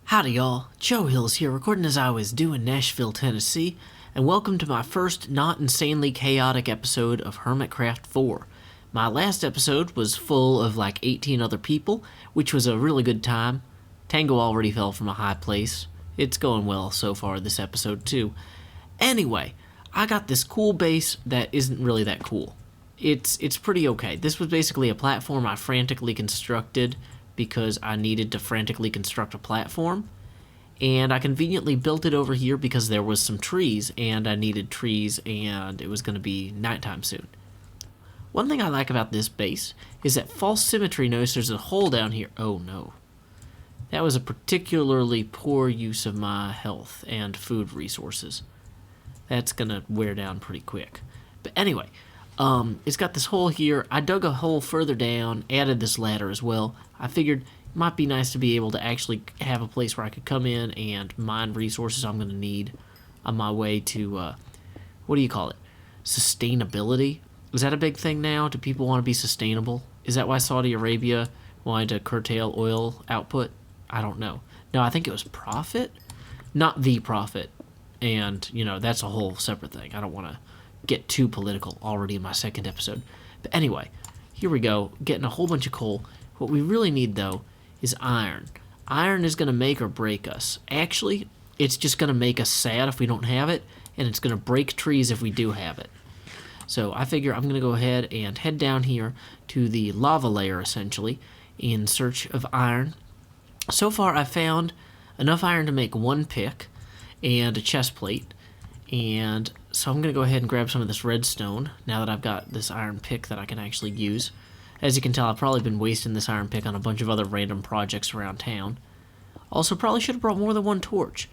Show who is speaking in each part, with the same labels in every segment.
Speaker 1: Howdy y'all, Joe Hills here, recording as I always do in Nashville, Tennessee, and welcome to my first not insanely chaotic episode of Hermitcraft 4. My last episode was full of like 18 other people, which was a really good time. Tango already fell from a high place. It's going well so far this episode too. Anyway, I got this cool base that isn't really that cool. It's pretty okay. This was basically a platform I frantically constructed because I needed to frantically construct a platform, and I conveniently built it over here because there was some trees, and I needed trees, and it was going to be nighttime soon. One thing I like about this base is that false symmetry knows there's a hole down here. Oh no. That was a particularly poor use of my health and food resources. That's going to wear down pretty quick. But anyway, it's got this hole here. I dug a hole further down, added this ladder as well. I figured it might be nice to be able to actually have a place where I could come in and mine resources I'm going to need on my way to, what do you call it? Sustainability? Is that a big thing now? Do people want to be sustainable? Is that why Saudi Arabia wanted to curtail oil output? I don't know. No, I think it was profit? Not the profit. And, that's a whole separate thing. I don't want to get too political already in my second episode. But anyway, here we go, getting a whole bunch of coal. What we really need, though, is iron. Iron is going to make or break us. Actually, it's just going to make us sad if we don't have it, and it's going to break trees if we do have it. So I figure I'm going to go ahead and head down here to the lava layer, essentially, in search of iron. So far, I've found enough iron to make one pick and a chest plate, and so I'm going to go ahead and grab some of this redstone now that I've got this iron pick that I can actually use. As you can tell, I've probably been wasting this iron pick on a bunch of other random projects around town. Also, probably should have brought more than one torch.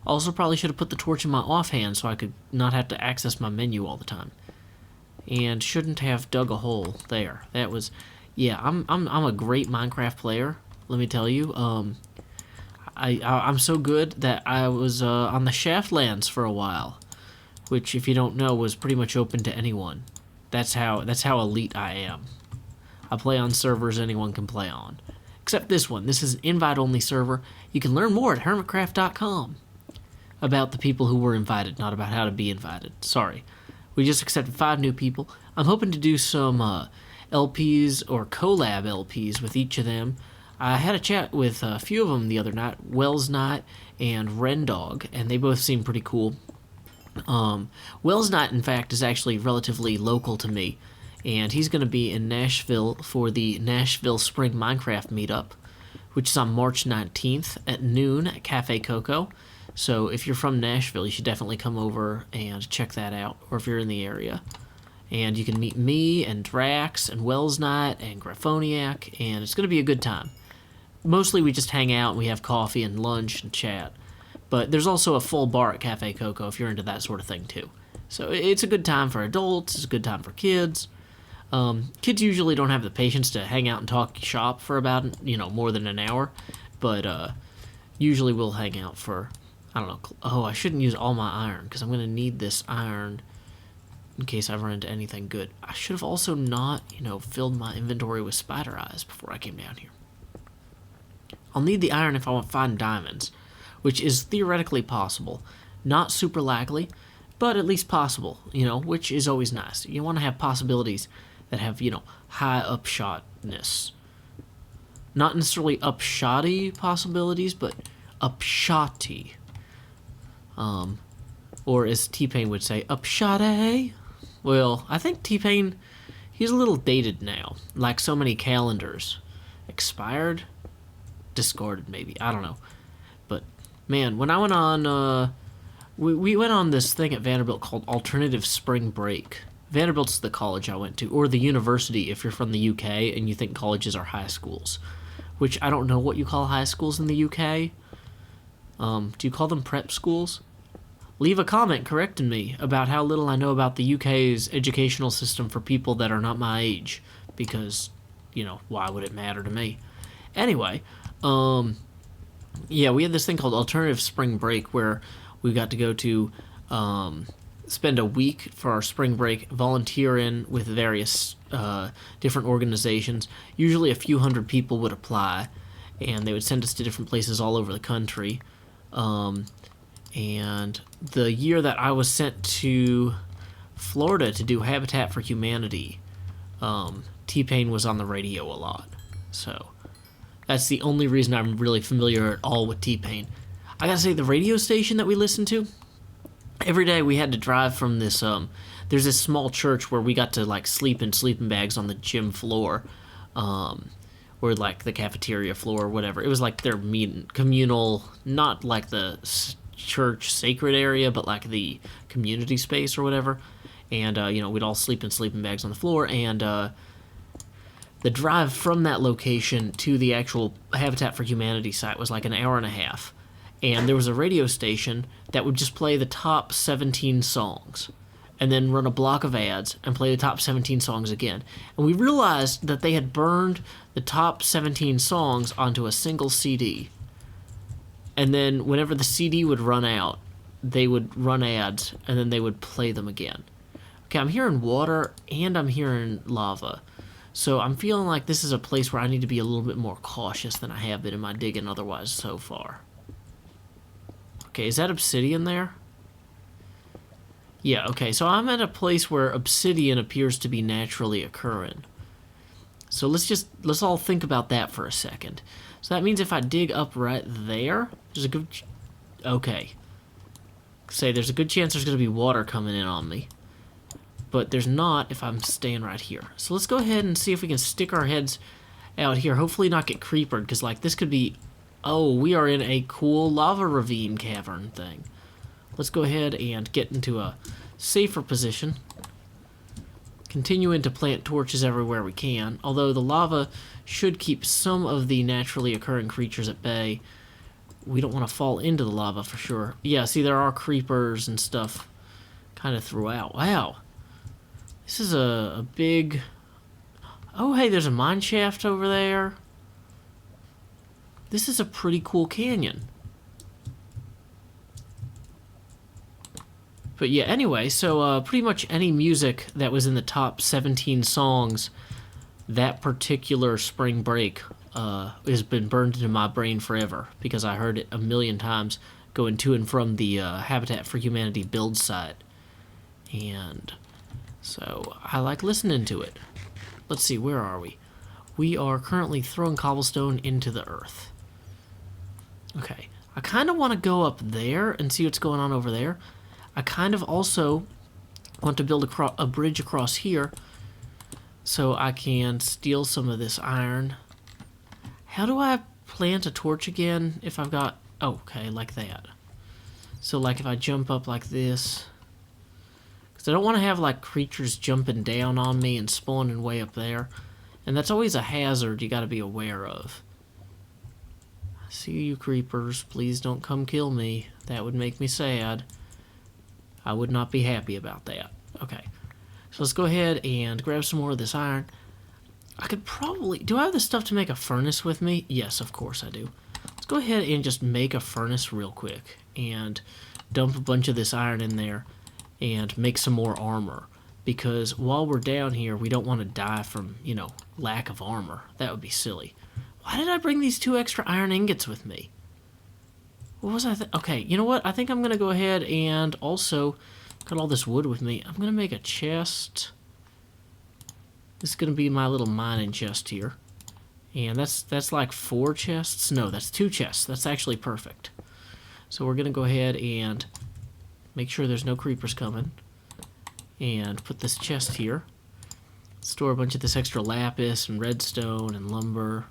Speaker 1: Also, probably should have put the torch in my offhand so I could not have to access my menu all the time. And shouldn't have dug a hole there. That was, yeah, I'm a great Minecraft player, let me tell you. I'm so good that I was on the Shaftlands for a while, which, if you don't know, was pretty much open to anyone. That's how elite I am. I play on servers anyone can play on. Except this one. This is an invite-only server. You can learn more at hermitcraft.com about the people who were invited, not about how to be invited. Sorry. We just accepted 5 new people. I'm hoping to do some LPs or collab LPs with each of them. I had a chat with a few of them the other night, Wells Knight and Rendog, and they both seem pretty cool. Wells Knight, in fact, is actually relatively local to me, and he's going to be in Nashville for the Nashville Spring Minecraft meetup, which is on March 19th at noon at Cafe Coco. So if you're from Nashville, you should definitely come over and check that out, or if you're in the area. And you can meet me and Drax and Wells Knight and Graphoniac, and it's going to be a good time. Mostly we just hang out and we have coffee and lunch and chat. But there's also a full bar at Cafe Coco if you're into that sort of thing too. So it's a good time for adults, it's a good time for kids. Kids usually don't have the patience to hang out and talk shop for about, more than an hour. But usually we'll hang out for, I don't know. Oh, I shouldn't use all my iron because I'm going to need this iron in case I run into anything good. I should have also not, filled my inventory with spider eyes before I came down here. I'll need the iron if I want to find diamonds, which is theoretically possible. Not super likely, but at least possible, which is always nice. You want to have possibilities that have, high upshotness. Not necessarily upshotty possibilities, but upshotty. Or as T-Pain would say, upshotty? Well, I think T-Pain, he's a little dated now, like so many calendars. Expired? Discarded, maybe. I don't know. But, man, when I went on, we went on this thing at Vanderbilt called Alternative Spring Break. Vanderbilt's the college I went to, or the university if you're from the UK and you think colleges are high schools, which I don't know what you call high schools in the UK. Do you call them prep schools? Leave a comment correcting me about how little I know about the UK's educational system for people that are not my age, because, why would it matter to me? Anyway, yeah, we had this thing called Alternative Spring Break where we got to go to spend a week for our spring break volunteering with various different organizations. Usually a few hundred people would apply, and they would send us to different places all over the country. And the year that I was sent to Florida to do Habitat for Humanity, T-Pain was on the radio a lot. So that's the only reason I'm really familiar at all with T-Pain. I gotta say, the radio station that we listened to, every day we had to drive from this, there's this small church where we got to, like, sleep in sleeping bags on the gym floor, or, like, the cafeteria floor or whatever. It was, like, their communal, not, like, the church sacred area, but, like, the community space or whatever. And, we'd all sleep in sleeping bags on the floor, and, the drive from that location to the actual Habitat for Humanity site was like an hour and a half. And there was a radio station that would just play the top 17 songs and then run a block of ads and play the top 17 songs again. And we realized that they had burned the top 17 songs onto a single CD. And then whenever the CD would run out, they would run ads and then they would play them again. Okay, I'm hearing water and I'm hearing lava. So I'm feeling like this is a place where I need to be a little bit more cautious than I have been in my digging otherwise so far. Okay, is that obsidian there? Yeah, okay, so I'm at a place where obsidian appears to be naturally occurring. So let's all think about that for a second. So that means if I dig up right there, there's a good... Okay. Say, there's a good chance there's going to be water coming in on me. But there's not if I'm staying right here. So let's go ahead and see if we can stick our heads out here. Hopefully not get creepered, because, like, this could be... Oh, we are in a cool lava ravine cavern thing. Let's go ahead and get into a safer position. Continuing to plant torches everywhere we can, although the lava should keep some of the naturally occurring creatures at bay. We don't want to fall into the lava for sure. Yeah, see, there are creepers and stuff kind of throughout. Wow. This is a big... Oh, hey, there's a mine shaft over there. This is a pretty cool canyon. But yeah, anyway, so pretty much any music that was in the top 17 songs that particular spring break has been burned into my brain forever, because I heard it a million times going to and from the Habitat for Humanity build site. And so I like listening to it. Let's see, where are we? We are currently throwing cobblestone into the earth. Okay, I kind of want to go up there and see what's going on over there. I kind of also want to build a bridge across here so I can steal some of this iron. How do I plant a torch again if I've got... Oh, okay, like that. So, like, if I jump up like this... Because I don't want to have, like, creatures jumping down on me and spawning way up there. And that's always a hazard you got to be aware of. I see you, creepers. Please don't come kill me. That would make me sad. I would not be happy about that. Okay. So let's go ahead and grab some more of this iron. I could probably... Do I have the stuff to make a furnace with me? Yes, of course I do. Let's go ahead and just make a furnace real quick. And dump a bunch of this iron in there. And make some more armor. Because while we're down here, we don't want to die from, you know, lack of armor. That would be silly. Why did I bring these 2 extra iron ingots with me? What was I okay, you know what? I think I'm going to go ahead and also cut all this wood with me. I'm going to make a chest. This is going to be my little mining chest here. And that's like 4 chests. No, that's 2 chests. That's actually perfect. So we're going to go ahead and make sure there's no creepers coming. And put this chest here. Store a bunch of this extra lapis and redstone and lumber.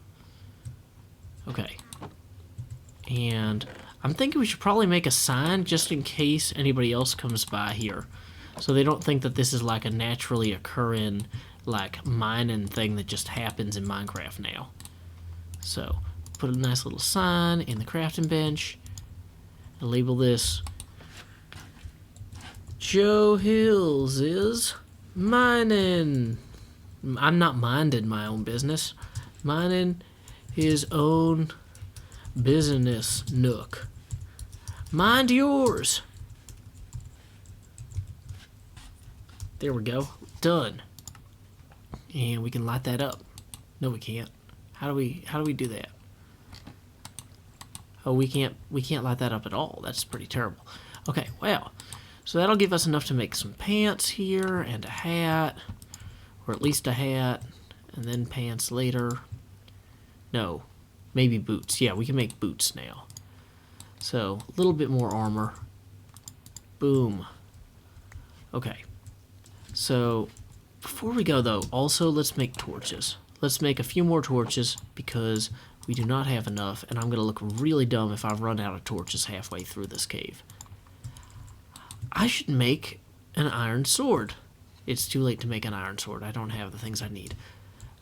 Speaker 1: Okay. And I'm thinking we should probably make a sign just in case anybody else comes by here. So they don't think that this is like a naturally occurring, like, mining thing that just happens in Minecraft now. So, put a nice little sign in the crafting bench. And label this Joe Hills is mining. I'm not minding my own business. Mining his own business nook. Mind yours. There we go. Done. And we can light that up. No, we can't. How do we do that? Oh, we can't light that up at all. That's pretty terrible. Okay, well, so that'll give us enough to make some pants here and a hat, or at least a hat, and then pants later. No, maybe boots. Yeah, we can make boots now. So, a little bit more armor. Boom. Okay. So, before we go though, also let's make torches. Let's make a few more torches because we do not have enough, and I'm going to look really dumb if I run out of torches halfway through this cave. I should make an iron sword. It's too late to make an iron sword. I don't have the things I need.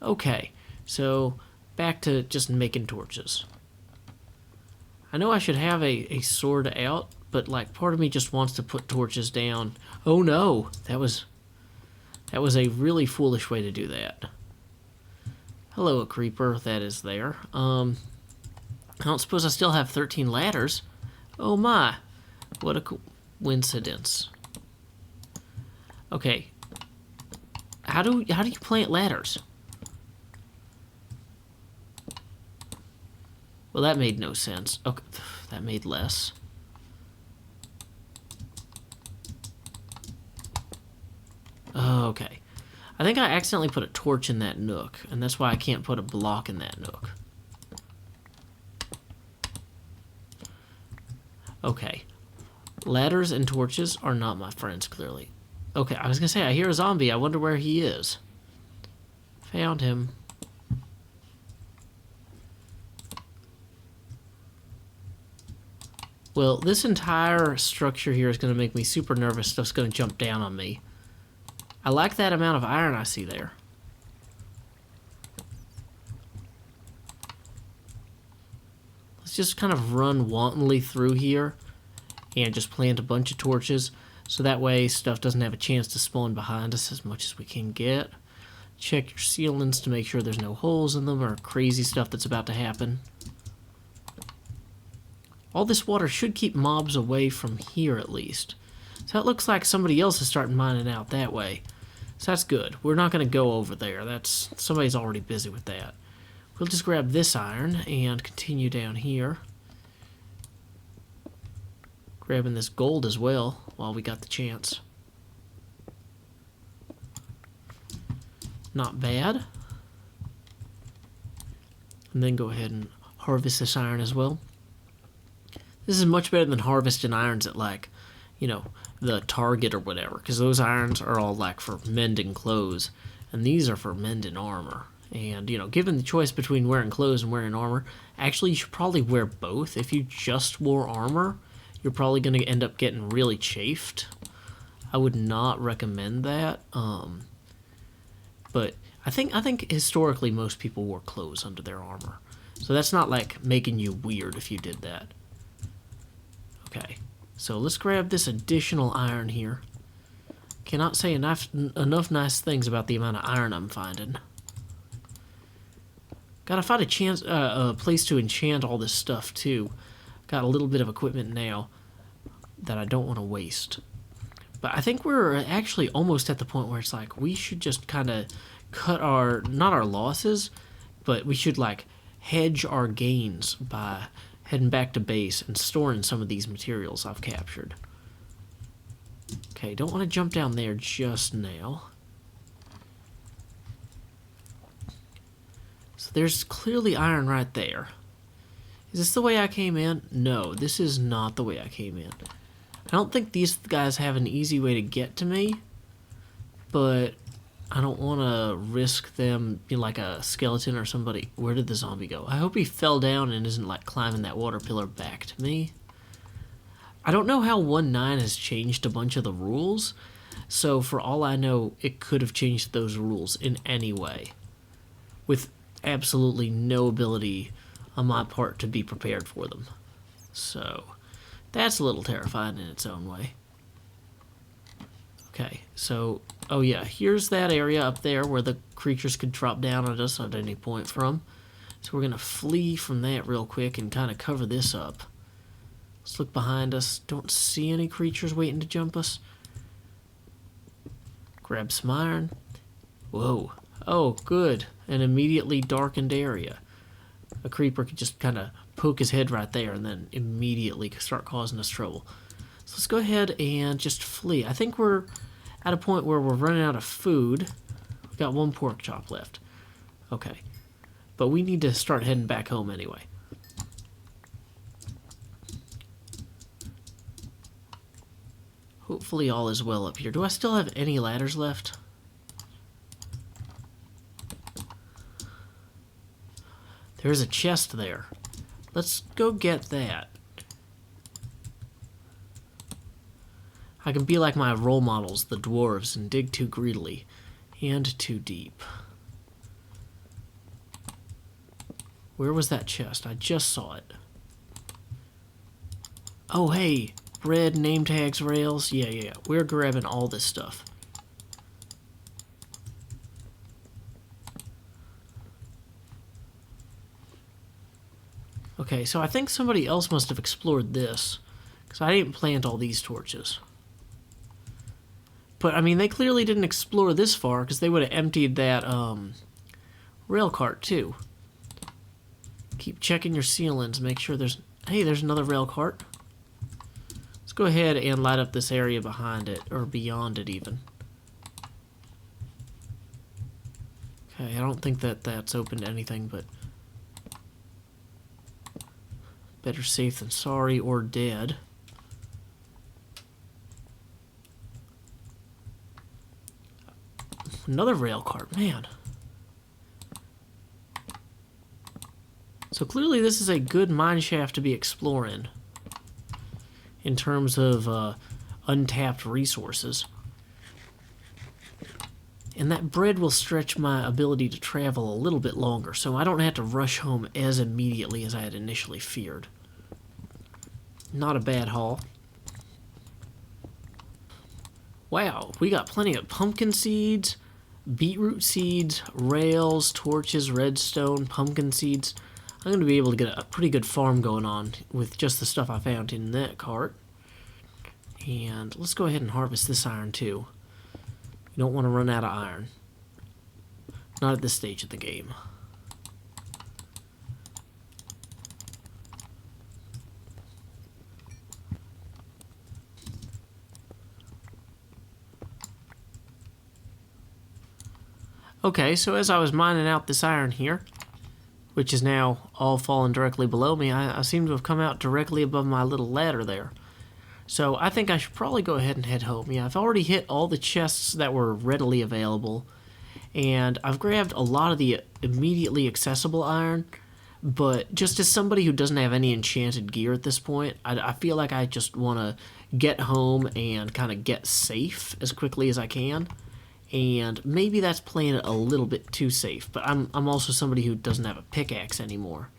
Speaker 1: Okay, so back to just making torches. I know I should have a sword out, but like part of me just wants to put torches down. Oh no, that was a really foolish way to do that. Hello, a creeper that is there. I don't suppose I still have 13 ladders. Oh my, what a coincidence. Okay, how do you plant ladders? Well, that made no sense. Okay, that made less. Okay. I think I accidentally put a torch in that nook, and that's why I can't put a block in that nook. Okay. Ladders and torches are not my friends, clearly. Okay, I was gonna say, I hear a zombie. I wonder where he is. Found him. Well, this entire structure here is going to make me super nervous. Stuff's going to jump down on me. I like that amount of iron I see there. Let's just kind of run wantonly through here and just plant a bunch of torches so that way stuff doesn't have a chance to spawn behind us as much as we can get. Check your ceilings to make sure there's no holes in them or crazy stuff that's about to happen. All this water should keep mobs away from here at least. So it looks like somebody else is starting mining out that way. So that's good. We're not going to go over there. Somebody's already busy with that. We'll just grab this iron and continue down here. Grabbing this gold as well while we got the chance. Not bad. And then go ahead and harvest this iron as well. This is much better than harvesting irons at, like, you know, the Target or whatever, because those irons are all, like, for mending clothes, and these are for mending armor. And, you know, given the choice between wearing clothes and wearing armor, actually you should probably wear both. If you just wore armor, you're probably going to end up getting really chafed. I would not recommend that. But I think historically most people wore clothes under their armor. So that's not, like, making you weird if you did that. Okay, so let's grab this additional iron here. Cannot say enough nice things about the amount of iron I'm finding. Gotta find a place to enchant all this stuff too. Got a little bit of equipment now that I don't want to waste. But I think we're actually almost at the point where it's like we should just kind of cut not our losses, but we should like hedge our gains by heading back to base and storing some of these materials I've captured. Okay, don't want to jump down there just now. So there's clearly iron right there. Is this the way I came in? No, this is not the way I came in. I don't think these guys have an easy way to get to me, but I don't want to risk them being like a skeleton or somebody. Where did the zombie go? I hope he fell down and isn't like climbing that water pillar back to me. I don't know how 1.9 has changed a bunch of the rules, so for all I know, it could have changed those rules in any way, with absolutely no ability on my part to be prepared for them. So that's a little terrifying in its own way. Okay, so, oh yeah, here's that area up there where the creatures could drop down on us at any point from. So we're going to flee from that real quick and kind of cover this up. Let's look behind us. Don't see any creatures waiting to jump us. Grab some iron. Whoa. Oh, good. An immediately darkened area. A creeper could just kind of poke his head right there and then immediately start causing us trouble. So let's go ahead and just flee. I think we're at a point where we're running out of food. We've got 1 pork chop left. Okay. But we need to start heading back home anyway. Hopefully all is well up here. Do I still have any ladders left? There's a chest there. Let's go get that. I can be like my role models, the dwarves, and dig too greedily and too deep. Where was that chest? I just saw it. Oh, hey. Bread, name tags, rails. Yeah. We're grabbing all this stuff. Okay, so I think somebody else must have explored this, because I didn't plant all these torches. But, I mean, they clearly didn't explore this far, because they would have emptied that, rail cart, too. Keep checking your ceilings, make sure there's... Hey, there's another rail cart. Let's go ahead and light up this area behind it, or beyond it, even. Okay, I don't think that that's open to anything, but... Better safe than sorry or dead. Another rail cart, man. So clearly this is a good mine shaft to be exploring in terms of untapped resources. And that bread will stretch my ability to travel a little bit longer, so I don't have to rush home as immediately as I had initially feared. Not a bad haul. Wow, we got plenty of pumpkin seeds, beetroot seeds, rails, torches, redstone, pumpkin seeds. I'm going to be able to get a pretty good farm going on with just the stuff I found in that cart. And let's go ahead and harvest this iron too. You don't want to run out of iron. Not at this stage of the game. Okay, so as I was mining out this iron here, which is now all fallen directly below me, I seem to have come out directly above my little ladder there. So I think I should probably go ahead and head home. Yeah, I've already hit all the chests that were readily available, and I've grabbed a lot of the immediately accessible iron, but just as somebody who doesn't have any enchanted gear at this point, I feel like I just want to get home and kind of get safe as quickly as I can. And maybe that's playing it a little bit too safe, but I'm also somebody who doesn't have a pickaxe anymore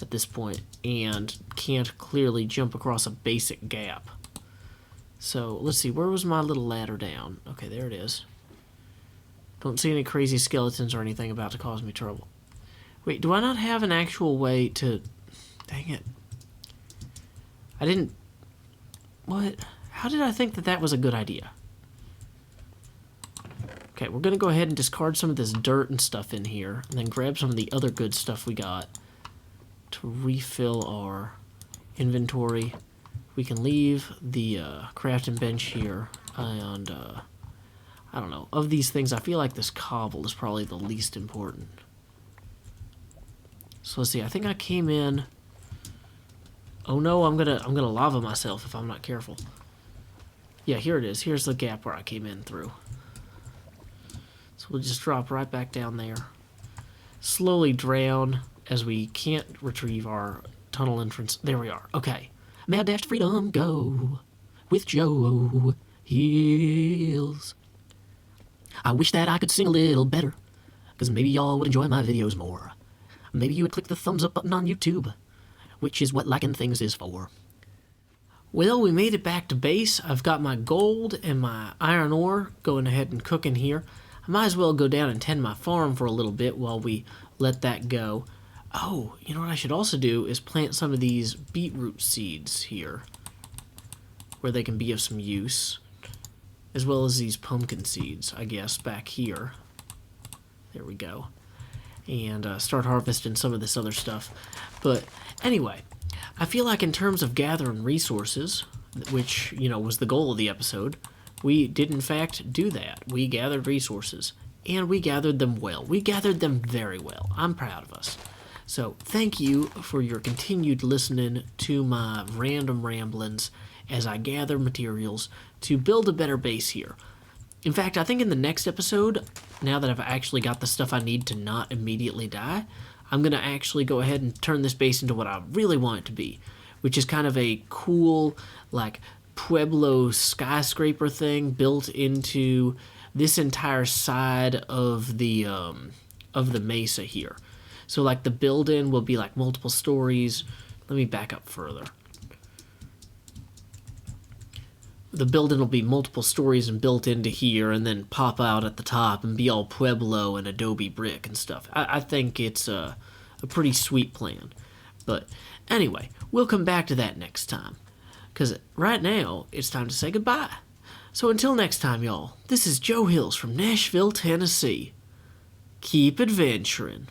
Speaker 1: at this point and can't clearly jump across a basic gap. So let's see, where was my little ladder down? Okay, there it is. Don't see any crazy skeletons or anything about to cause me trouble. Wait, do I not have an actual way to... Dang it. I didn't... What? How did I think that that was a good idea? Okay, we're going to go ahead and discard some of this dirt and stuff in here, and then grab some of the other good stuff we got to refill our inventory. We can leave the crafting bench here, and I don't know. Of these things, I feel like this cobble is probably the least important. So let's see. I think I came in. Oh no, I'm gonna lava myself if I'm not careful. Yeah, here it is. Here's the gap where I came in through. So we'll just drop right back down there. Slowly drown as we can't retrieve our tunnel entrance. There we are. Okay. Mad Dash to Freedom, go with Joe Hills. I wish that I could sing a little better, because maybe y'all would enjoy my videos more. Maybe you would click the thumbs up button on YouTube, which is what liking things is for. Well, we made it back to base. I've got my gold and my iron ore going ahead and cooking here. I might as well go down and tend my farm for a little bit while we let that go. Oh, you know what I should also do is plant some of these beetroot seeds here, where they can be of some use, as well as these pumpkin seeds, I guess, back here. There we go. And start harvesting some of this other stuff. But Anyway, I feel like in terms of gathering resources, which, was the goal of the episode, we did in fact do that. We gathered resources, and we gathered them well. We gathered them very well. I'm proud of us. So thank you for your continued listening to my random ramblings as I gather materials to build a better base here. In fact, I think in the next episode, now that I've actually got the stuff I need to not immediately die, I'm going to actually go ahead and turn this base into what I really want it to be, which is kind of a cool, like, Pueblo skyscraper thing built into this entire side of the mesa here. So, like, the building will be, like, multiple stories. Let me back up further. The building will be multiple stories and built into here and then pop out at the top and be all Pueblo and adobe brick and stuff. I think it's a pretty sweet plan. But anyway, we'll come back to that next time. Because right now, it's time to say goodbye. So until next time, y'all, this is Joe Hills from Nashville, Tennessee. Keep adventuring.